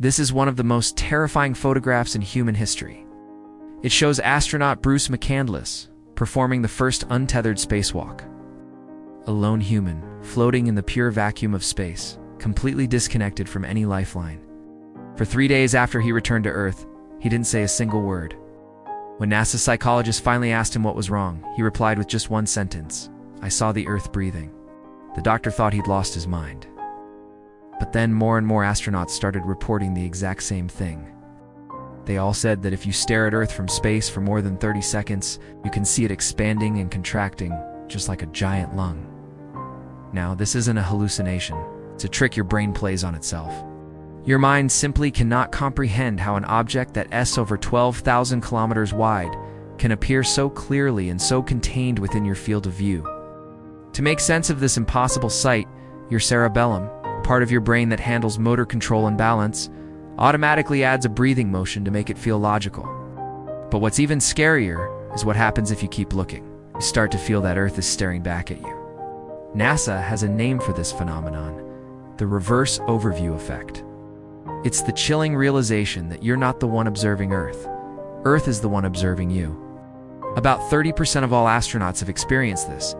This is one of the most terrifying photographs in human history. It shows astronaut Bruce McCandless performing the first untethered spacewalk. A lone human, floating in the pure vacuum of space, completely disconnected from any lifeline. For 3 days after he returned to Earth, he didn't say a single word. When NASA psychologists finally asked him what was wrong, he replied with just one sentence: "I saw the Earth breathing." The doctor thought he'd lost his mind. But then more and more astronauts started reporting the exact same thing. They all said that if you stare at Earth from space for more than 30 seconds, you can see it expanding and contracting, just like a giant lung. Now, this isn't a hallucination. It's a trick your brain plays on itself. Your mind simply cannot comprehend how an object that's over 12,000 kilometers wide can appear so clearly and so contained within your field of view. To make sense of this impossible sight, your cerebellum, part of your brain that handles motor control and balance, automatically adds a breathing motion to make it feel logical. But what's even scarier is what happens if you keep looking. You start to feel that Earth is staring back at you. NASA has a name for this phenomenon: the reverse overview effect. It's the chilling realization that you're not the one observing Earth. Earth is the one observing you. About 30% of all astronauts have experienced this.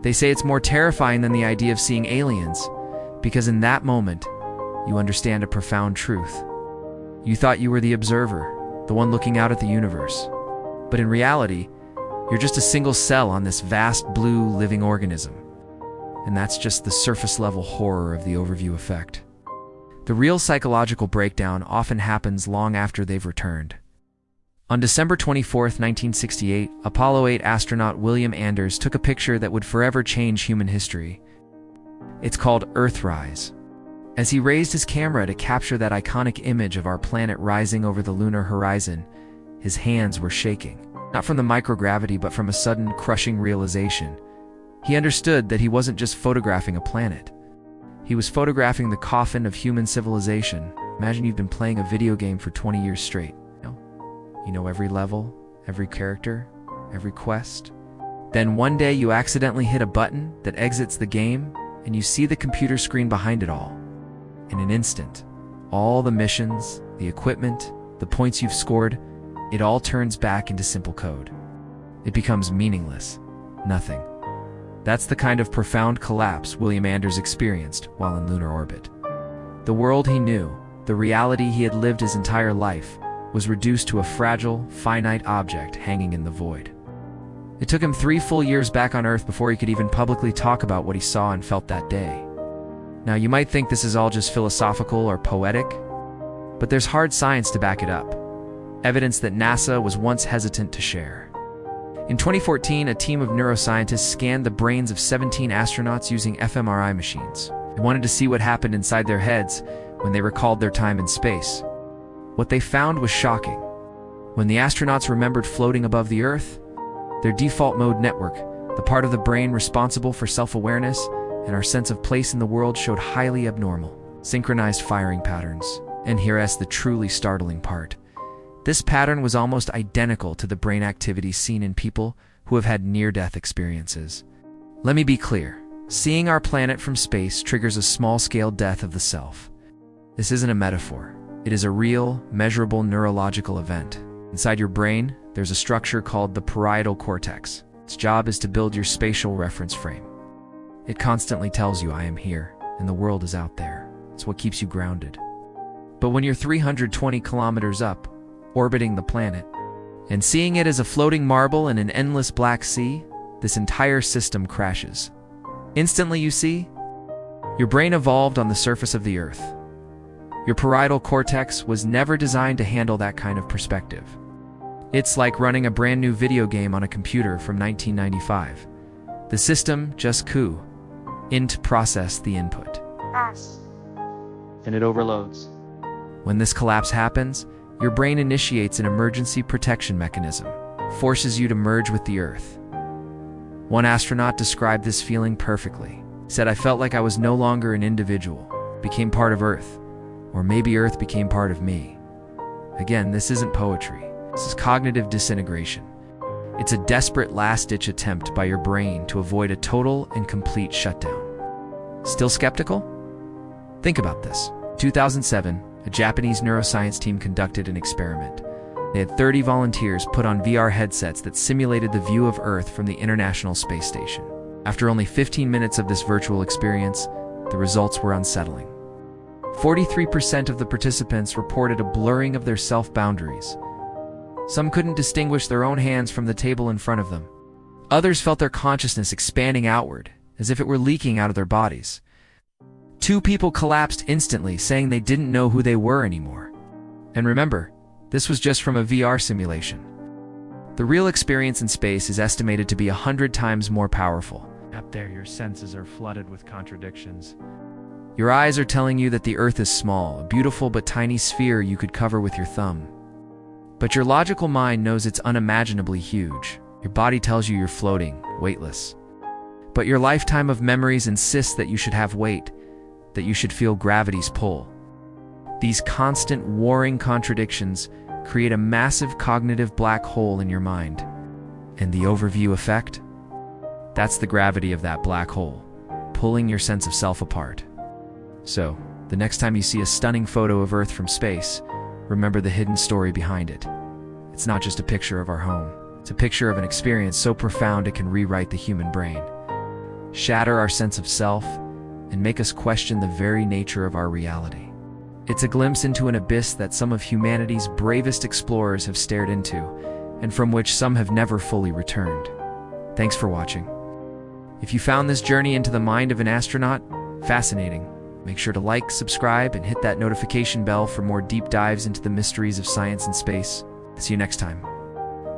They say it's more terrifying than the idea of seeing aliens, because in that moment, you understand a profound truth. You thought you were the observer, the one looking out at the universe. But in reality, you're just a single cell on this vast blue living organism. And that's just the surface-level horror of the overview effect. The real psychological breakdown often happens long after they've returned. On December 24, 1968, Apollo 8 astronaut William Anders took a picture that would forever change human history. It's called Earthrise. As he raised his camera to capture that iconic image of our planet rising over the lunar horizon, his hands were shaking. Not from the microgravity, but from a sudden, crushing realization. He understood that he wasn't just photographing a planet. He was photographing the coffin of human civilization. Imagine you've been playing a video game for 20 years straight. You know every level, every character, every quest. Then one day you accidentally hit a button that exits the game, and you see the computer screen behind it all. In an instant, all the missions, the equipment, the points you've scored, it all turns back into simple code. It becomes meaningless. Nothing. That's the kind of profound collapse William Anders experienced while in lunar orbit. The world he knew, the reality he had lived his entire life, was reduced to a fragile, finite object hanging in the void. It took him 3 full years back on Earth before he could even publicly talk about what he saw and felt that day. Now, you might think this is all just philosophical or poetic, but there's hard science to back it up. Evidence that NASA was once hesitant to share. In 2014, a team of neuroscientists scanned the brains of 17 astronauts using fMRI machines. They wanted to see what happened inside their heads when they recalled their time in space. What they found was shocking. When the astronauts remembered floating above the Earth, their default mode network, the part of the brain responsible for self-awareness and our sense of place in the world, showed highly abnormal, synchronized firing patterns. And here's the truly startling part. This pattern was almost identical to the brain activity seen in people who have had near-death experiences. Let me be clear. Seeing our planet from space triggers a small-scale death of the self. This isn't a metaphor. It is a real, measurable neurological event. Inside your brain, there's a structure called the parietal cortex. Its job is to build your spatial reference frame. It constantly tells you, "I am here, and the world is out there." It's what keeps you grounded. But when you're 320 kilometers up, orbiting the planet, and seeing it as a floating marble in an endless black sea, this entire system crashes. Instantly, you see, your brain evolved on the surface of the Earth. Your parietal cortex was never designed to handle that kind of perspective. It's like running a brand new video game on a computer from 1995. The system just couldn't process the input. And it overloads. When this collapse happens, your brain initiates an emergency protection mechanism, forces you to merge with the Earth. One astronaut described this feeling perfectly. He said, "I felt like I was no longer an individual, became part of Earth, or maybe Earth became part of me." Again, this isn't poetry. This is cognitive disintegration. It's a desperate last-ditch attempt by your brain to avoid a total and complete shutdown. Still skeptical? Think about this. 2007, a Japanese neuroscience team conducted an experiment. They had 30 volunteers put on VR headsets that simulated the view of Earth from the International Space Station. After only 15 minutes of this virtual experience, the results were unsettling. 43% of the participants reported a blurring of their self-boundaries. Some couldn't distinguish their own hands from the table in front of them. Others felt their consciousness expanding outward, as if it were leaking out of their bodies. 2 people collapsed instantly, saying they didn't know who they were anymore. And remember, this was just from a VR simulation. The real experience in space is estimated to be 100 times more powerful. Up there, your senses are flooded with contradictions. Your eyes are telling you that the Earth is small, a beautiful but tiny sphere you could cover with your thumb. But your logical mind knows it's unimaginably huge. Your body tells you you're floating, weightless. But your lifetime of memories insists that you should have weight, that you should feel gravity's pull. These constant warring contradictions create a massive cognitive black hole in your mind. And the overview effect? That's the gravity of that black hole, pulling your sense of self apart. So, the next time you see a stunning photo of Earth from space, remember the hidden story behind it. It's not just a picture of our home. It's a picture of an experience so profound it can rewrite the human brain, shatter our sense of self, and make us question the very nature of our reality. It's a glimpse into an abyss that some of humanity's bravest explorers have stared into, and from which some have never fully returned. Thanks for watching. If you found this journey into the mind of an astronaut fascinating, make sure to like, subscribe, and hit that notification bell for more deep dives into the mysteries of science and space. See you next time.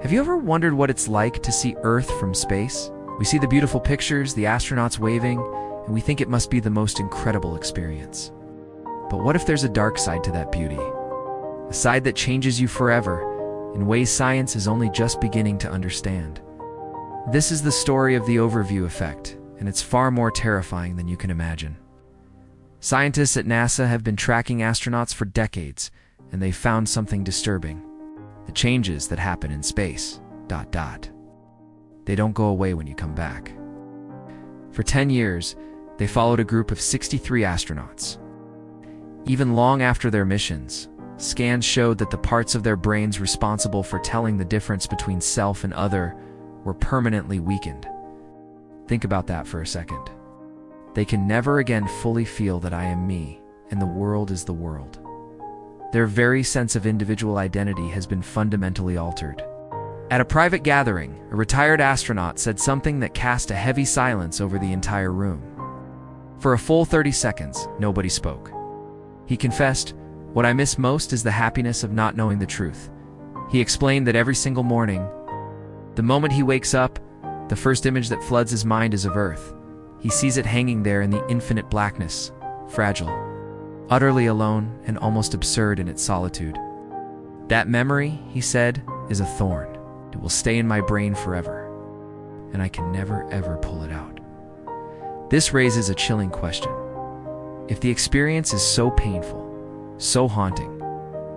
Have you ever wondered what it's like to see Earth from space? We see the beautiful pictures, the astronauts waving, and we think it must be the most incredible experience. But what if there's a dark side to that beauty? A side that changes you forever, in ways science is only just beginning to understand. This is the story of the overview effect, and it's far more terrifying than you can imagine. Scientists at NASA have been tracking astronauts for decades, and they found something disturbing. The changes that happen in space, ... They don't go away when you come back. For 10 years, they followed a group of 63 astronauts. Even long after their missions, scans showed that the parts of their brains responsible for telling the difference between self and other were permanently weakened. Think about that for a second. They can never again fully feel that I am me, and the world is the world. Their very sense of individual identity has been fundamentally altered. At a private gathering, a retired astronaut said something that cast a heavy silence over the entire room. For a full 30 seconds, nobody spoke. He confessed, "What I miss most is the happiness of not knowing the truth." He explained that every single morning, the moment he wakes up, the first image that floods his mind is of Earth. He sees it hanging there in the infinite blackness, fragile, utterly alone, and almost absurd in its solitude. That memory, he said, is a thorn. It will stay in my brain forever, and I can never ever pull it out. This raises a chilling question. If the experience is so painful, so haunting,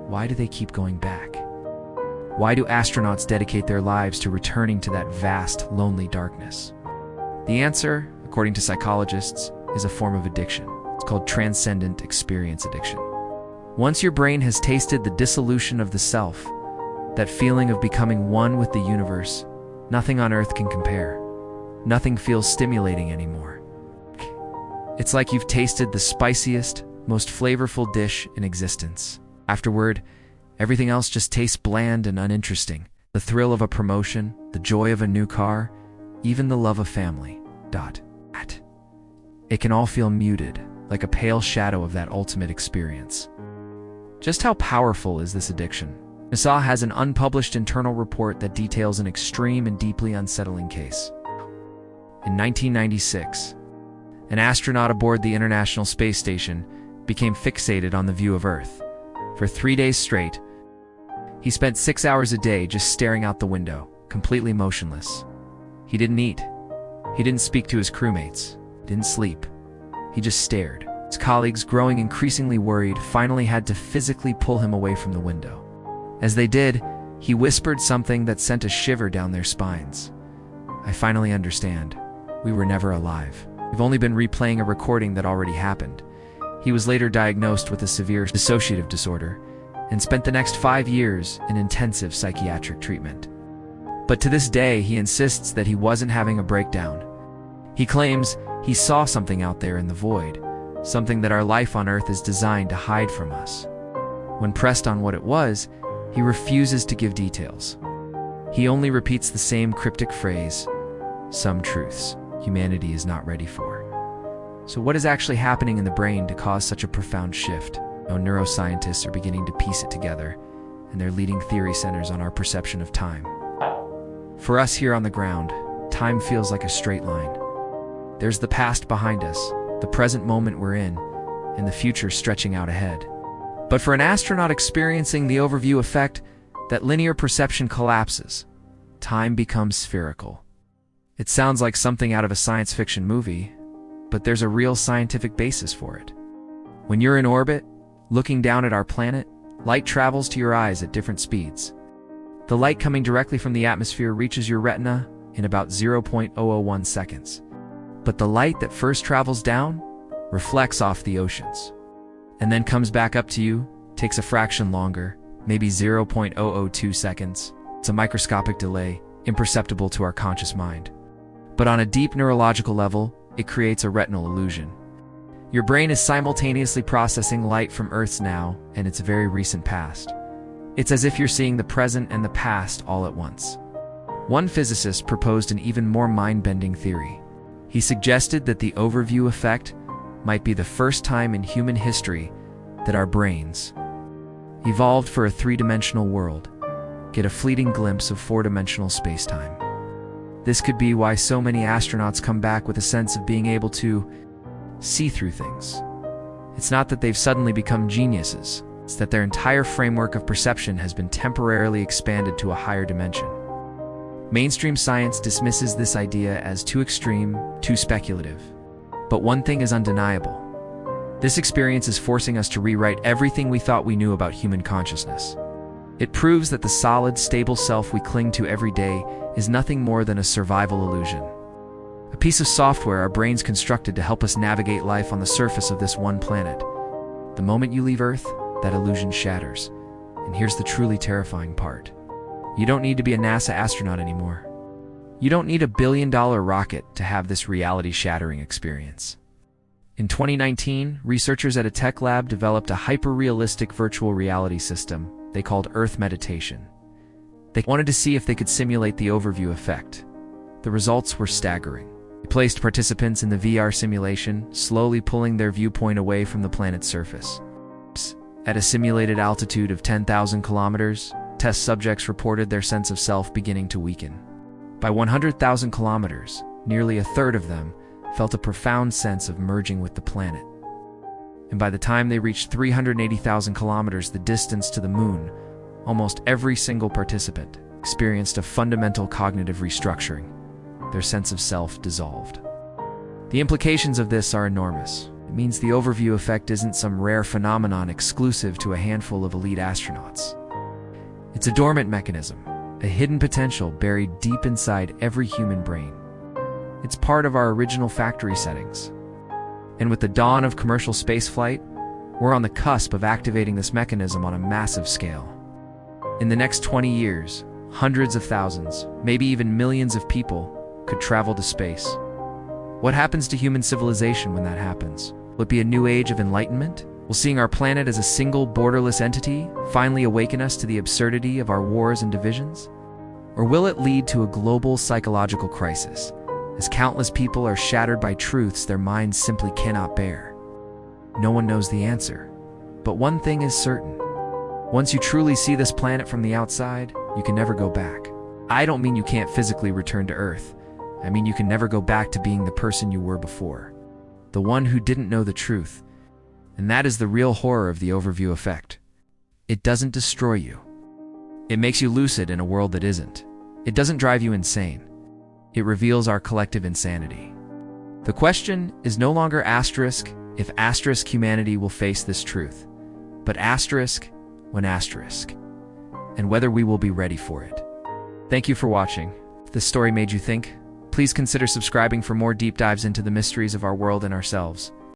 why do they keep going back? Why do astronauts dedicate their lives to returning to that vast, lonely darkness? The answer, according to psychologists, is a form of addiction. It's called transcendent experience addiction. Once your brain has tasted the dissolution of the self, that feeling of becoming one with the universe, nothing on Earth can compare. Nothing feels stimulating anymore. It's like you've tasted the spiciest, most flavorful dish in existence. Afterward, everything else just tastes bland and uninteresting. The thrill of a promotion, the joy of a new car, even the love of family. It can all feel muted, like a pale shadow of that ultimate experience. Just how powerful is this addiction? NASA has an unpublished internal report that details an extreme and deeply unsettling case. In 1996, an astronaut aboard the International Space Station became fixated on the view of Earth. For 3 days straight, he spent 6 hours a day just staring out the window, completely motionless. He didn't eat. He didn't speak to his crewmates. He didn't sleep. He just stared. His colleagues, growing increasingly worried, finally had to physically pull him away from the window. As they did, he whispered something that sent a shiver down their spines. "I finally understand. We were never alive. We've only been replaying a recording that already happened." He was later diagnosed with a severe dissociative disorder and spent the next 5 years in intensive psychiatric treatment. But to this day, he insists that he wasn't having a breakdown. He claims he saw something out there in the void, something that our life on Earth is designed to hide from us. When pressed on what it was, he refuses to give details. He only repeats the same cryptic phrase, "Some truths humanity is not ready for." So what is actually happening in the brain to cause such a profound shift? Neuroscientists are beginning to piece it together, and their leading theory centers on our perception of time. For us here on the ground, time feels like a straight line. There's the past behind us, the present moment we're in, and the future stretching out ahead. But for an astronaut experiencing the overview effect, that linear perception collapses. Time becomes spherical. It sounds like something out of a science fiction movie, but there's a real scientific basis for it. When you're in orbit, looking down at our planet, light travels to your eyes at different speeds. The light coming directly from the atmosphere reaches your retina in about 0.001 seconds. But the light that first travels down reflects off the oceans, and then comes back up to you, takes a fraction longer, maybe 0.002 seconds. It's a microscopic delay, imperceptible to our conscious mind. But on a deep neurological level, it creates a retinal illusion. Your brain is simultaneously processing light from Earth's now and its very recent past. It's as if you're seeing the present and the past all at once. One physicist proposed an even more mind-bending theory. He suggested that the overview effect might be the first time in human history that our brains, evolved for a three-dimensional world, get a fleeting glimpse of four-dimensional space-time. This could be why so many astronauts come back with a sense of being able to see through things. It's not that they've suddenly become geniuses, it's that their entire framework of perception has been temporarily expanded to a higher dimension. Mainstream science dismisses this idea as too extreme, too speculative. But one thing is undeniable. This experience is forcing us to rewrite everything we thought we knew about human consciousness. It proves that the solid, stable self we cling to every day is nothing more than a survival illusion. A piece of software our brains constructed to help us navigate life on the surface of this one planet. The moment you leave Earth, that illusion shatters. And here's the truly terrifying part. You don't need to be a NASA astronaut anymore. You don't need a billion-dollar rocket to have this reality-shattering experience. In 2019, researchers at a tech lab developed a hyper-realistic virtual reality system they called Earth Meditation. They wanted to see if they could simulate the overview effect. The results were staggering. They placed participants in the VR simulation, slowly pulling their viewpoint away from the planet's surface. At a simulated altitude of 10,000 kilometers, test subjects reported their sense of self beginning to weaken. By 100,000 kilometers, nearly a third of them felt a profound sense of merging with the planet. And by the time they reached 380,000 kilometers, the distance to the moon, almost every single participant experienced a fundamental cognitive restructuring. Their sense of self dissolved. The implications of this are enormous. It means the overview effect isn't some rare phenomenon exclusive to a handful of elite astronauts. It's a dormant mechanism, a hidden potential buried deep inside every human brain. It's part of our original factory settings. And with the dawn of commercial spaceflight, we're on the cusp of activating this mechanism on a massive scale. In the next 20 years, hundreds of thousands, maybe even millions of people could travel to space. What happens to human civilization when that happens? Will it be a new age of enlightenment? Will seeing our planet as a single, borderless entity finally awaken us to the absurdity of our wars and divisions? Or will it lead to a global psychological crisis, as countless people are shattered by truths their minds simply cannot bear? No one knows the answer. But one thing is certain. Once you truly see this planet from the outside, you can never go back. I don't mean you can't physically return to Earth. I mean you can never go back to being the person you were before. The one who didn't know the truth. And that is the real horror of the overview effect. It doesn't destroy you. It makes you lucid in a world that isn't. It doesn't drive you insane. It reveals our collective insanity. The question is no longer asterisk if asterisk humanity will face this truth, but asterisk when asterisk, and whether we will be ready for it. Thank you for watching. If this story made you think, please consider subscribing for more deep dives into the mysteries of our world and ourselves.